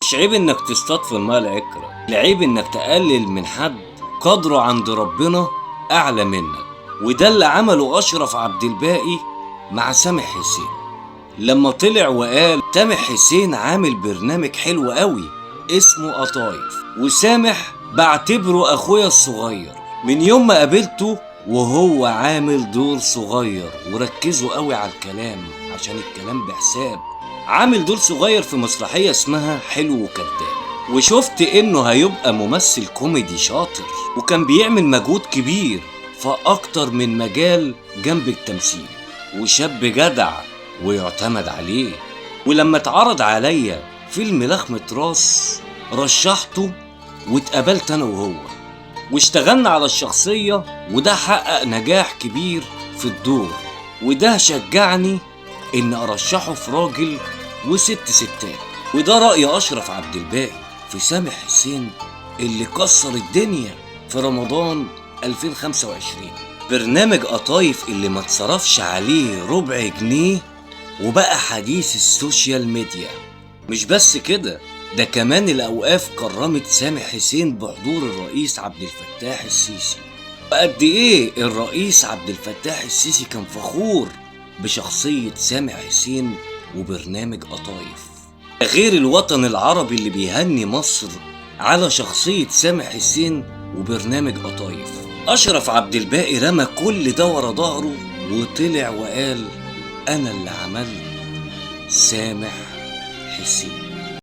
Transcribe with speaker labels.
Speaker 1: مش عيب انك تصطاد في الماء العكرة، العيب انك تقلل من حد قدره عند ربنا اعلى منك. وده اللي عمله اشرف عبد الباقي مع سامح حسين، لما طلع وقال سامح حسين عامل برنامج حلو قوي اسمه قطايف، وسامح بعتبره اخويا الصغير من يوم ما قابلته وهو عامل دور صغير. وركزوا قوي على الكلام عشان الكلام بحساب. عامل دور صغير في مسرحية اسمها حلو وكذاب، وشفت انه هيبقى ممثل كوميدي شاطر، وكان بيعمل مجهود كبير في اكتر من مجال جنب التمثيل، وشاب جدع ويعتمد عليه. ولما اتعرض عليا فيلم لخمة راس رشحته واتقابلت انا وهو واشتغلنا على الشخصية، وده حقق نجاح كبير في الدور، وده شجعني ان ارشحه في راجل وست ستات. وده رأي اشرف عبد الباقي في سامح حسين اللي كسر الدنيا في رمضان 2025. برنامج قطايف اللي ما اتصرفش عليه ربع جنيه وبقى حديث السوشيال ميديا. مش بس كده، ده كمان الأوقاف كرمت سامح حسين بحضور الرئيس عبد الفتاح السيسي. وقد ايه الرئيس عبد الفتاح السيسي كان فخور بشخصية سامح حسين وبرنامج قطايف، غير الوطن العربي اللي بيهني مصر على شخصية سامح حسين وبرنامج قطايف. أشرف عبد الباقي رمى كل ده ورا ظهره وطلع وقال أنا اللي عملت سامح حسين.